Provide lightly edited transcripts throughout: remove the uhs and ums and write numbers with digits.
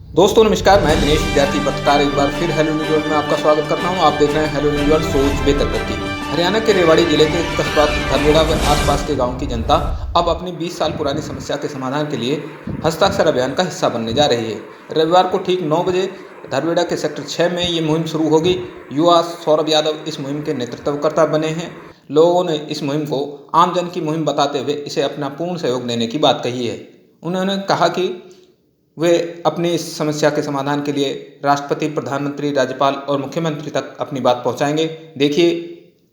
दोस्तों नमस्कार, मैं दिनेश विद्यार्थी पत्रकार एक बार फिर हेलो न्यूज़ वर्ल्ड में आपका स्वागत करता हूं। आप देख रहे हैं हेलो न्यूज़ वर्ल्ड, सोच बेहतर करती। हरियाणा के रेवाड़ी जिले के कस्बा धरवेड़ा व आसपास के गांव की जनता अब अपनी 20 साल पुरानी समस्या के समाधान के लिए हस्ताक्षर अभियान का हिस्सा बनने जा रही है। रविवार को ठीक 9 बजे धरवेड़ा के सेक्टर 6 में ये मुहिम शुरू होगी। युवा सौरभ यादव इस मुहिम के नेतृत्वकर्ता बने हैं। लोगों ने इस मुहिम को आमजन की मुहिम बताते हुए इसे अपना पूर्ण सहयोग देने की बात कही है। उन्होंने कहा कि वे अपनी इस समस्या के समाधान के लिए राष्ट्रपति, प्रधानमंत्री, राज्यपाल और मुख्यमंत्री तक अपनी बात पहुंचाएंगे। देखिए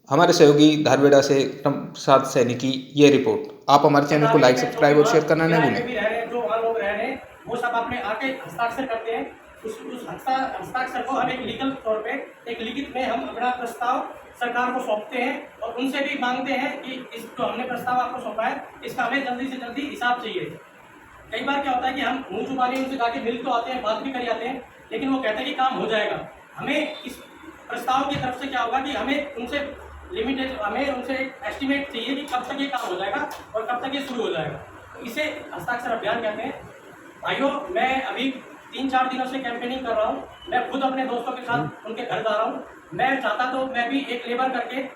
हमारे सहयोगी धारवेड़ा से प्रसाद सैनी की ये रिपोर्ट। आप हमारे चैनल को लाइक, सब्सक्राइब और शेयर करना न भूलें। जो वहाँ लोग रह रहे हैं वो सब अपने आके हस्ताक्षर करते हैं। उस हस्ताक्षर को हम एक लीगल तौर पे एक लिखित में हम अपना प्रस्ताव सरकार को सौंपते हैं और उनसे भी मांगते हैं कि इस जो हमने प्रस्ताव आपको सौंपा है इसका हमें जल्दी से जल्दी हिसाब चाहिए। कई बार क्या होता है कि हम मुँह जुबानी उनसे जाके मिल तो आते हैं, बात भी कर आते हैं, लेकिन वो कहते हैं कि काम हो जाएगा। हमें इस प्रस्ताव की तरफ से क्या होगा कि हमें उनसे लिमिटेड, हमें उनसे एस्टिमेट चाहिए कि कब तक ये काम हो जाएगा और कब तक ये शुरू हो जाएगा। तो इसे हस्ताक्षर अभियान कहते हैं। भाइयों, मैं अभी 3-4 दिनों से कैंपेनिंग कर रहा हूँ। मैं खुद अपने दोस्तों के साथ उनके घर जा रहा हूँ। मैं चाहता तो मैं भी एक लेबर करके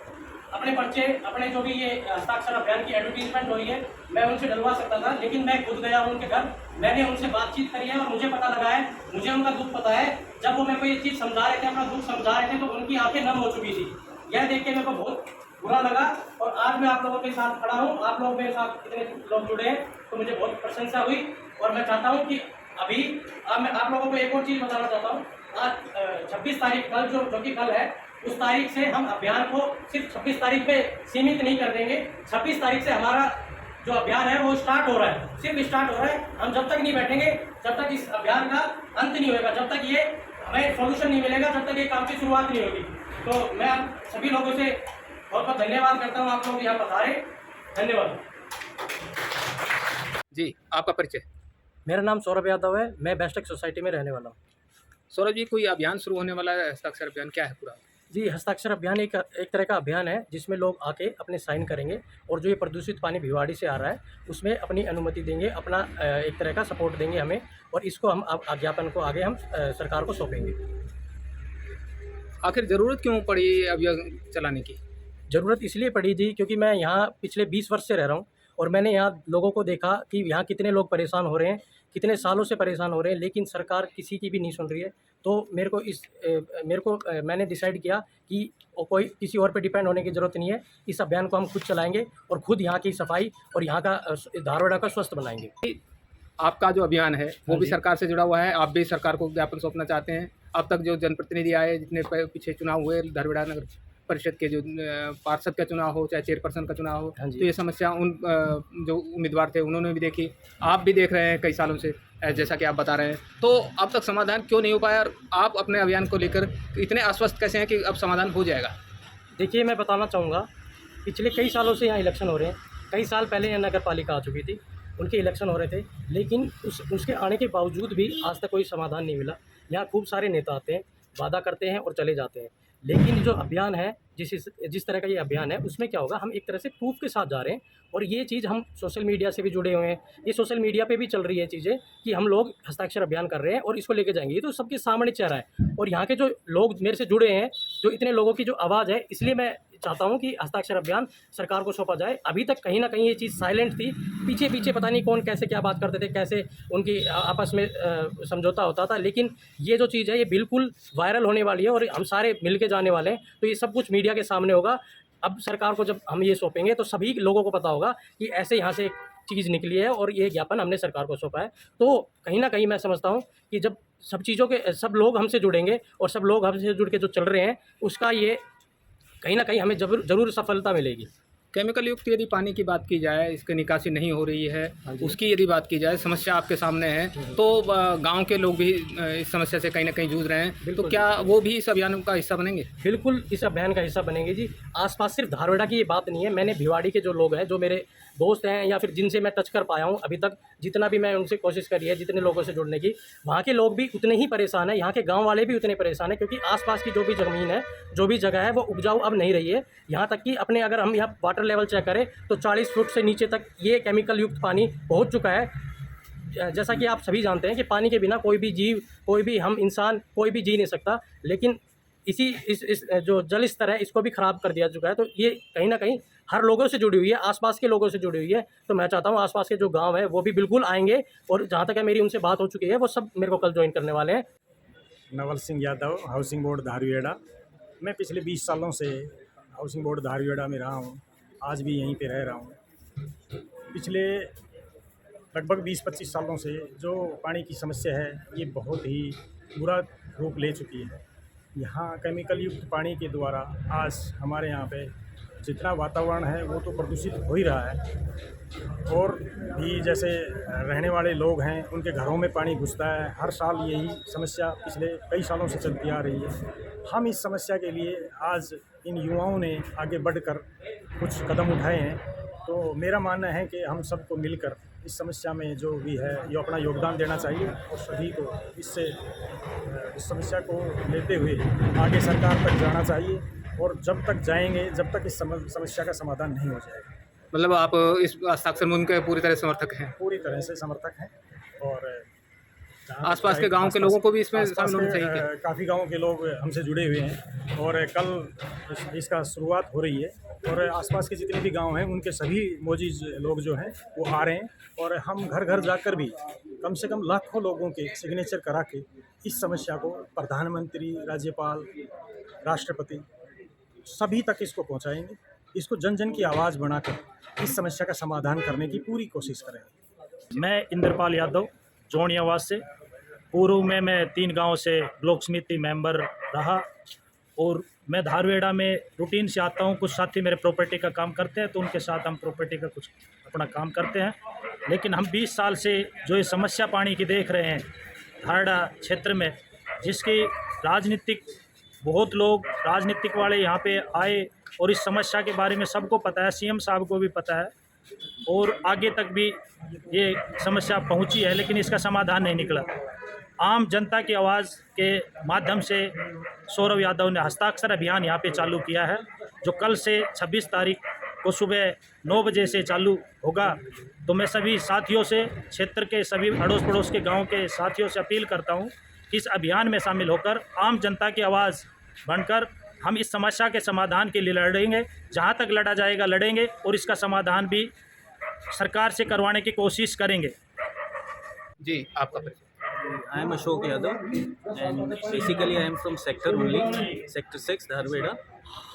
अपने पर्चे, अपने जो भी ये हस्ताक्षर अभियान की एडवर्टीजमेंट हो रही है, मैं उनसे डलवा सकता था, लेकिन मैं खुद गया हूँ उनके घर। मैंने उनसे बातचीत करी है और मुझे पता लगा है, मुझे उनका दुख पता है। जब वो मेरे को ये चीज़ समझा रहे थे, अपना दुख समझा रहे थे, तो उनकी आंखें नम हो चुकी थी। यह देख के मेरे को बहुत बुरा लगा और आज मैं आप लोगों के साथ खड़ा हूँ। आप लोग मेरे साथ इतने लोग जुड़े हैं तो मुझे बहुत प्रशंसा हुई। और मैं चाहता हूँ कि अभी मैं आप लोगों को एक और चीज़ बताना चाहता हूँ। आज 26 तारीख कल जो कि कल है, उस तारीख से हम अभियान को सिर्फ 26 तारीख पे सीमित नहीं कर देंगे। 26 तारीख से हमारा जो अभियान है वो स्टार्ट हो रहा है, सिर्फ स्टार्ट हो रहा है। हम जब तक नहीं बैठेंगे, जब तक इस अभियान का अंत नहीं होगा, जब तक ये हमें सॉल्यूशन नहीं मिलेगा, जब तक ये काम की शुरुआत नहीं होगी। तो मैं आप सभी लोगों से बहुत बहुत धन्यवाद करता हूँ। आप लोग यहाँ पधारे, धन्यवाद जी। आपका परिचय? मेरा नाम सौरभ यादव है। मैं बेस्टेक सोसाइटी में रहने वाला हूँ। सौरभ जी, कोई अभियान शुरू होने वाला है, हस्ताक्षर अभियान क्या है पूरा? जी, हस्ताक्षर अभियान एक तरह का अभियान है जिसमें लोग आके अपने साइन करेंगे और जो ये प्रदूषित पानी भिवाड़ी से आ रहा है उसमें अपनी अनुमति देंगे, अपना एक तरह का सपोर्ट देंगे हमें, और इसको हम ज्ञापन को आगे हम सरकार को सौंपेंगे। आखिर ज़रूरत क्यों पड़ी अभियान चलाने की? ज़रूरत इसलिए पड़ी थी क्योंकि मैं यहाँ पिछले 20 वर्ष से रह रहा हूँ और मैंने यहाँ लोगों को देखा कि यहाँ कितने लोग परेशान हो रहे हैं, कितने सालों से परेशान हो रहे हैं, लेकिन सरकार किसी की भी नहीं सुन रही है। तो मैंने डिसाइड किया कि कोई किसी और पे डिपेंड होने की ज़रूरत नहीं है। इस अभियान को हम खुद चलाएंगे और खुद यहाँ की सफाई और यहाँ का धारवाड़ा का स्वस्थ बनाएंगे। आपका जो अभियान है वो भी जी। सरकार से जुड़ा हुआ है, आप भी सरकार को ज्ञापन सौंपना चाहते हैं। अब तक जो जनप्रतिनिधि आए, जितने पीछे चुनाव हुए, धरवेड़ा नगर परिषद के जो पार्षद का चुनाव हो चाहे चेयरपर्सन का चुनाव हो, तो ये समस्या उन जो उम्मीदवार थे उन्होंने भी देखी, आप भी देख रहे हैं कई सालों से, जैसा कि आप बता रहे हैं। तो अब तक समाधान क्यों नहीं हो पाया और आप अपने अभियान को लेकर इतने आश्वस्त कैसे हैं कि अब समाधान हो जाएगा? देखिए, मैं बताना चाहूँगा, पिछले कई सालों से यहाँ इलेक्शन हो रहे हैं। कई साल पहले यहाँ नगर पालिका आ चुकी थी, उनके इलेक्शन हो रहे थे, लेकिन उसके आने के बावजूद भी आज तक कोई समाधान नहीं मिला। यहाँ खूब सारे नेता आते हैं, वादा करते हैं और चले जाते हैं, लेकिन जो अभियान है, जिस तरह का ये अभियान है, उसमें क्या होगा, हम एक तरह से प्रूफ के साथ जा रहे हैं। और ये चीज़ हम सोशल मीडिया से भी जुड़े हुए हैं, ये सोशल मीडिया पे भी चल रही है चीज़ें कि हम लोग हस्ताक्षर अभियान कर रहे हैं और इसको लेके जाएंगे। ये तो सबके सामने चल रहा है और यहाँ के जो लोग मेरे से जुड़े हैं, जो इतने लोगों की जो आवाज़ है, इसलिए मैं चाहता हूँ कि हस्ताक्षर अभियान सरकार को सौंपा जाए। अभी तक कहीं ना कहीं ये चीज़ साइलेंट थी, पीछे पीछे पता नहीं कौन कैसे क्या बात करते थे, कैसे उनकी आपस में समझौता होता था, लेकिन ये जो चीज़ है ये बिल्कुल वायरल होने वाली है और हम सारे मिल के जाने वाले हैं। तो ये सब कुछ मीडिया के सामने होगा। अब सरकार को जब हम ये सौंपेंगे तो सभी लोगों को पता होगा कि ऐसे यहाँ से एक चीज़ निकली है और ये ज्ञापन हमने सरकार को सौंपा है। तो कहीं ना कहीं मैं समझता हूँ कि जब सब लोग हमसे जुड़ेंगे और सब लोग हमसे जुड़ के जो चल रहे हैं, उसका ये कहीं ना कहीं हमें ज़रूर सफलता मिलेगी। केमिकल युक्त यदि पानी की बात की जाए, इसकी निकासी नहीं हो रही है, उसकी यदि बात की जाए, समस्या आपके सामने है, तो गांव के लोग भी इस समस्या से कहीं ना कहीं जूझ रहे हैं, तो क्या वो भी इस अभियान का हिस्सा बनेंगे? बिल्कुल इस अभियान का हिस्सा बनेंगे जी। आसपास सिर्फ धारवाड़ा की ये बात नहीं है, मैंने भिवाड़ी के जो लोग हैं, जो मेरे दोस्त हैं या फिर जिनसे मैं टच कर पाया हूँ अभी तक, जितना भी मैं उनसे कोशिश करी है, जितने लोगों से जुड़ने की, वहाँ के लोग भी उतने ही परेशान हैं, यहाँ के गांव वाले भी उतने परेशान हैं, क्योंकि आसपास की जो भी ज़मीन है, जो भी जगह है, वो उपजाऊ अब नहीं रही है। यहाँ तक कि अपने अगर हम यहाँ वाटर लेवल चेक करें तो 40 फुट से नीचे तक ये केमिकल युक्त पानी पहुँच चुका है। जैसा कि आप सभी जानते हैं कि पानी के बिना कोई भी जीव, कोई भी हम इंसान, कोई भी जी नहीं सकता। लेकिन इस जो जल स्तर है इसको भी ख़राब कर दिया चुका है। तो ये कहीं न कहीं हर लोगों से जुड़ी हुई है, आसपास के लोगों से जुड़ी हुई है। तो मैं चाहता हूँ आसपास के जो गाँव है वो भी बिल्कुल आएँगे, और जहाँ तक है मेरी उनसे बात हो चुकी है, वो सब मेरे को कल ज्वाइन करने वाले हैं। नवल सिंह यादव, हाउसिंग बोर्ड धारवीड़ा। मैं पिछले 20 सालों से हाउसिंग बोर्ड धारवीड़ा में रहा हूँ, आज भी यहीं पे रह रहा हूँ। पिछले लगभग 20-25 सालों से जो पानी की समस्या है ये बहुत ही बुरा रूप ले चुकी है। यहाँ केमिकल युक्त पानी के द्वारा आज हमारे यहाँ पे जितना वातावरण है वो तो प्रदूषित हो ही रहा है, और भी जैसे रहने वाले लोग हैं उनके घरों में पानी घुसता है। हर साल यही समस्या पिछले कई सालों से चलती आ रही है। हम इस समस्या के लिए आज इन युवाओं ने आगे बढ़कर कुछ कदम उठाए हैं। तो मेरा मानना है कि हम सबको मिलकर इस समस्या में जो भी है ये अपना योगदान देना चाहिए, और सभी को इससे इस समस्या को लेते हुए आगे सरकार तक जाना चाहिए, और जब तक जाएंगे जब तक इस समस्या का समाधान नहीं हो जाएगा। मतलब आप इस हस्ताक्षर मुहिम के पूरी तरह समर्थक हैं? पूरी तरह से समर्थक हैं, और आसपास के गांव के लोगों को भी इसमें शामिल होना चाहिए क्या? काफ़ी गाँव के लोग हमसे जुड़े हुए हैं, और कल इसका शुरुआत हो रही है, और आसपास के जितने भी गांव हैं उनके सभी मोजीज लोग जो हैं वो आ रहे हैं, और हम घर घर जाकर भी कम से कम लाखों लोगों के सिग्नेचर करा के इस समस्या को प्रधानमंत्री, राज्यपाल, राष्ट्रपति सभी तक इसको पहुंचाएंगे। इसको जन जन की आवाज़ बनाकर इस समस्या का समाधान करने की पूरी कोशिश करेंगे। मैं इंद्रपाल यादव, जोनियावास से। पूर्व में मैं 3 गांव से ब्लॉक समिति मेंबर रहा, और मैं धारवेड़ा में रूटीन से आता हूं। कुछ साथी मेरे प्रॉपर्टी का काम करते हैं तो उनके साथ हम प्रॉपर्टी का कुछ अपना काम करते हैं। लेकिन हम 20 साल से जो ये समस्या पानी की देख रहे हैं धारवेड़ा क्षेत्र में, जिसकी राजनीतिक बहुत लोग राजनीतिक वाले यहाँ पे आए, और इस समस्या के बारे में सबको पता है, सीएम साहब को भी पता है, और आगे तक भी ये समस्या पहुँची है, लेकिन इसका समाधान नहीं निकला। आम जनता की आवाज़ के माध्यम से सौरभ यादव ने हस्ताक्षर अभियान यहाँ पे चालू किया है, जो कल से 26 तारीख को सुबह 9 बजे से चालू होगा। तो मैं सभी साथियों से, क्षेत्र के सभी अड़ोस पड़ोस के गांव के साथियों से अपील करता हूं कि इस अभियान में शामिल होकर आम जनता की आवाज़ बनकर हम इस समस्या के समाधान के लिए लड़ेंगे। जहां तक लड़ा जाएगा लड़ेंगे, और इसका समाधान भी सरकार से करवाने की कोशिश करेंगे। जी, आपका परिचय? I am Ashok Yadav, and basically I am from sector only, sector 6 Dharweda.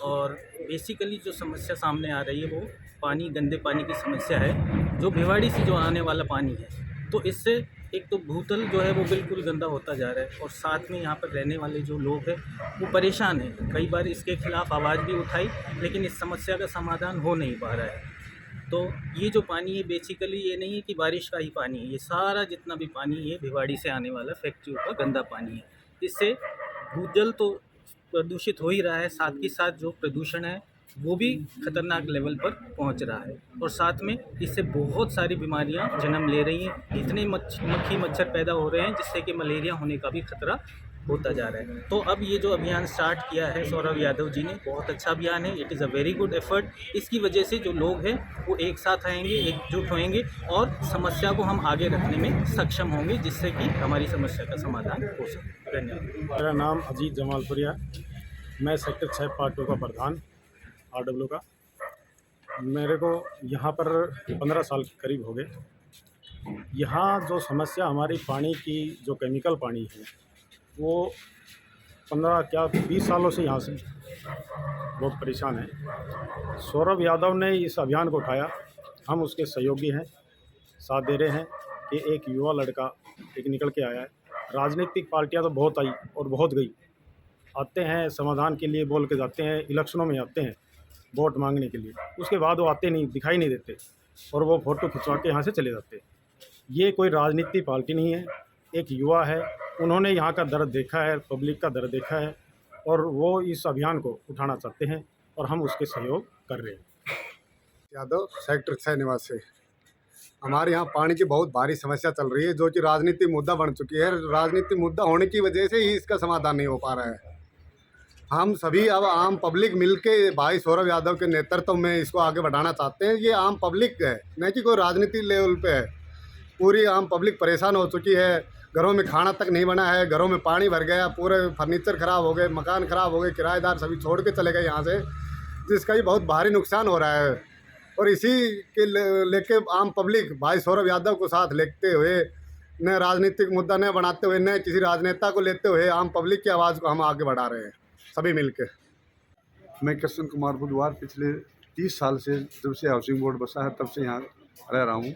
और बेसिकली जो समस्या सामने आ रही है वो पानी, गंदे पानी की समस्या है, जो भिवाड़ी से जो आने वाला पानी है। तो इससे एक तो भूतल जो है वो बिल्कुल गंदा होता जा रहा है, और साथ में यहाँ पर रहने वाले जो लोग हैं वो परेशान हैं। कई बार इसके खिलाफ आवाज़ भी उठाई, लेकिन इस समस्या का समाधान हो नहीं पा रहा है। तो ये जो पानी है बेसिकली ये नहीं है कि बारिश का ही पानी है, ये सारा जितना भी पानी है भिवाड़ी से आने वाला फैक्ट्रियों का गंदा पानी है। इससे भूजल तो प्रदूषित हो ही रहा है, साथ ही साथ जो प्रदूषण है वो भी खतरनाक लेवल पर पहुंच रहा है, और साथ में इससे बहुत सारी बीमारियां जन्म ले रही हैं। इतने मक्खी मच्छर पैदा हो रहे हैं जिससे कि मलेरिया होने का भी खतरा होता जा रहा है। तो अब ये जो अभियान स्टार्ट किया है सौरभ यादव जी ने, बहुत अच्छा अभियान है। It is a very good effort. इसकी वजह से जो लोग हैं वो एक साथ आएंगे, एकजुट होएंगे, और समस्या को हम आगे रखने में सक्षम होंगे, जिससे कि हमारी समस्या का समाधान हो सके। धन्यवाद। मेरा नाम अजीत जमालपुरिया, मैं सेक्टर 6 पार्ट 2 का प्रधान RW का। मेरे को यहाँ पर 15 साल के करीब हो गए। यहाँ जो समस्या हमारी पानी की, जो केमिकल पानी है, वो 15 क्या 20 सालों से यहाँ से बहुत परेशान है। सौरभ यादव ने इस अभियान को उठाया, हम उसके सहयोगी हैं, साथ दे रहे हैं कि एक युवा लड़का एक निकल के आया है। राजनीतिक पार्टियां तो बहुत आई और बहुत गई, आते हैं समाधान के लिए बोल के जाते हैं, इलेक्शनों में आते हैं वोट मांगने के लिए, उसके बाद वो आते नहीं, दिखाई नहीं देते, और वो फ़ोटो खिंचवा के यहाँ से चले जाते। ये कोई राजनीतिक पार्टी नहीं है, एक युवा है, उन्होंने यहाँ का दर्द देखा है, पब्लिक का दर्द देखा है, और वो इस अभियान को उठाना चाहते हैं, और हम उसके सहयोग कर रहे हैं। यादव, सेक्टर 6 निवासी। हमारे यहाँ पानी की बहुत भारी समस्या चल रही है, जो कि राजनीतिक मुद्दा बन चुकी है। राजनीतिक मुद्दा होने की वजह से ही इसका समाधान नहीं हो पा रहा है। हम सभी अब आम पब्लिक मिलके भाई सौरभ यादव के नेतृत्व में इसको आगे बढ़ाना चाहते हैं। ये आम पब्लिक है, न कि कोई राजनीतिक लेवल पे है। पूरी आम पब्लिक परेशान हो चुकी है। घरों में खाना तक नहीं बना है, घरों में पानी भर गया, पूरे फर्नीचर ख़राब हो गए, मकान ख़राब हो गए, किराएदार सभी छोड़ के चले गए यहाँ से, जिसका भी बहुत भारी नुकसान हो रहा है। और इसी के लेके आम पब्लिक भाई सौरभ यादव को साथ लेते हुए, न राजनीतिक मुद्दा न बनाते हुए, न किसी राजनेता को लेते हुए आम पब्लिक की आवाज़ को हम आगे बढ़ा रहे हैं सभी मिलके। मैं कृष्ण कुमार बुधवार पिछले 30 साल से जब से हाउसिंग बोर्ड बसा है तब से यहाँ रह रहा हूँ।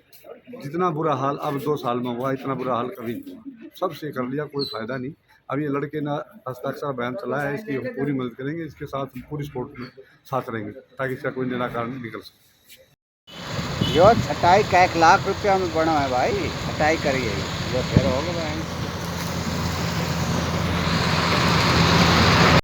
जितना बुरा हाल अब 2 साल में हुआ, इतना बुरा हाल कभी नहीं हुआ। सब से कर लिया, कोई फ़ायदा नहीं। अब ये लड़के ने हस्ताक्षर अभियान चलाया है, इसकी हम पूरी मदद करेंगे, इसके साथ हम पूरी सपोर्ट में साथ रहेंगे ताकि इसका कोई निराकरण निकल सके। जो छटाई का 1 लाख रुपया में बना है भाई, छटाई करिए जो फिर होगा भाई।